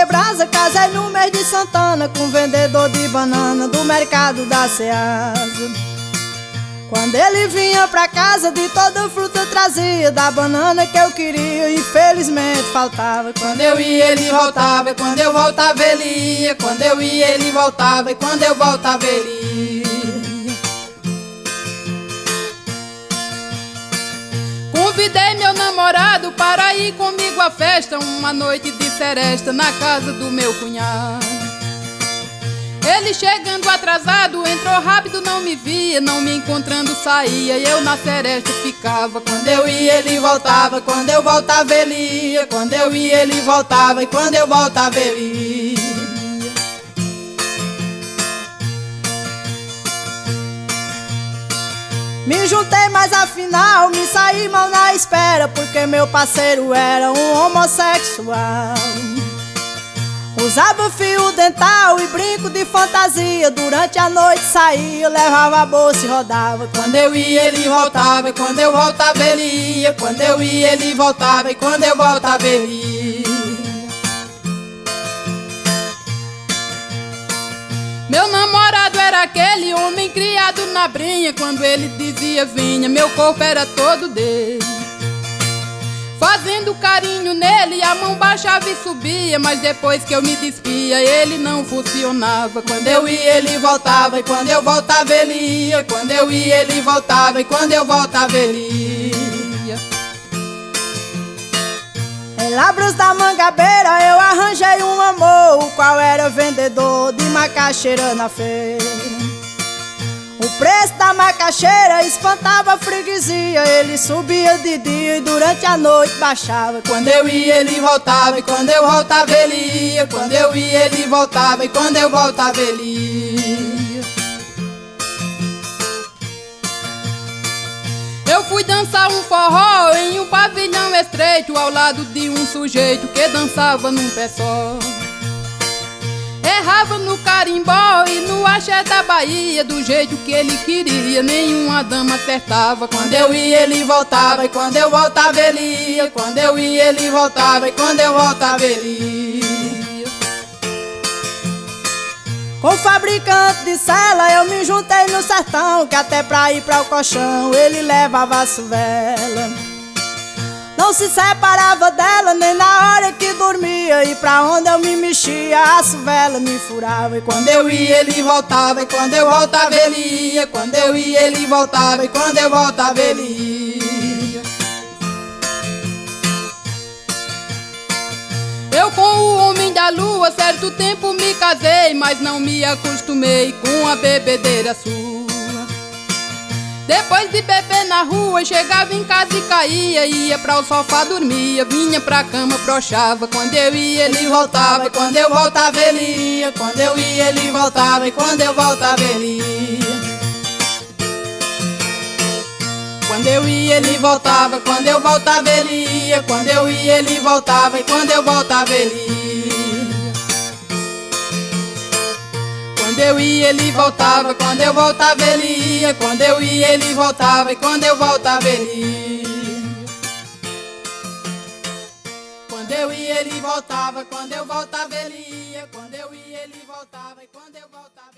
Brasa, casei no mês de Santana com vendedor de banana do mercado da Ceasa. Quando ele vinha pra casa, de toda fruta trazia, da banana que eu queria, infelizmente faltava. Quando eu ia ele voltava, e quando eu voltava ele ia. Quando eu ia ele voltava, e quando eu voltava ele ia. Convidei meu namorado para ir comigo à festa, uma noite de seresta na casa do meu cunhado. Ele chegando atrasado, entrou rápido, não me via, não me encontrando saía, e eu na seresta ficava. Quando eu ia ele voltava, quando eu voltava ele ia. Quando eu ia ele voltava, e quando eu voltava ele ia. Me juntei, mas afinal me saí mal na espera, porque meu parceiro era um homossexual. Usava fio dental e brinco de fantasia, durante a noite saía, levava a bolsa e rodava. Quando eu ia ele voltava, e quando eu voltava ele ia. Quando eu ia ele voltava, e quando eu voltava ele ia. Meu namorado era aquele homem criado na brinha, quando ele dizia vinha, meu corpo era todo dele. Fazendo carinho nele, a mão baixava e subia, mas depois que eu me despia, ele não funcionava. Quando eu ia ele voltava, e quando eu voltava ele ia. Quando eu ia ele voltava, e quando eu voltava ele ia. Em Lavras da Mangabeira eu arranjei um amor, o qual era vendedor de macaxeira na feira. O preço da macaxeira espantava a freguesia, ele subia de dia e durante a noite baixava. Quando eu ia ele voltava, e quando eu voltava ele ia. Quando eu ia ele voltava, e quando eu voltava ele ia. Eu fui dançar um forró em um pavilhão estreito, ao lado de um sujeito que dançava num pé só. Errava no carimbó e no axé da Bahia, do jeito que ele queria, nenhuma dama acertava. Quando eu ia ele voltava, e quando eu voltava ele ia. Quando eu ia ele voltava, e quando eu voltava ele ia. Com o fabricante de cela eu me juntei no sertão, que até pra ir pra o colchão ele levava a suvela. Não se separava dela nem na hora que dormia, e pra onde eu me mexia a suvela me furava. E quando eu ia ele voltava, e quando eu voltava ele ia. Quando eu ia ele voltava, e quando eu voltava ele ia. Eu com o homem da lua certo tempo me casei, mas não me acostumei com a bebedeira sua. Depois de beber na rua, chegava em casa e caía, ia pra o sofá, dormia, vinha pra cama, broxava. Quando eu ia ele voltava, e quando eu voltava ele ia. Quando eu ia ele voltava, e quando eu voltava ele ia. Quando eu ia ele voltava, quando eu voltava ele ia. Quando eu ia ele voltava, e quando eu voltava ele ia. Quando eu ia ele voltava, quando eu voltava ele ia. Quando eu ia ele voltava, e quando eu voltava ele ia. Quando eu ia ele voltava, quando eu voltava ele ia. Quando eu ia ele voltava, e quando eu voltava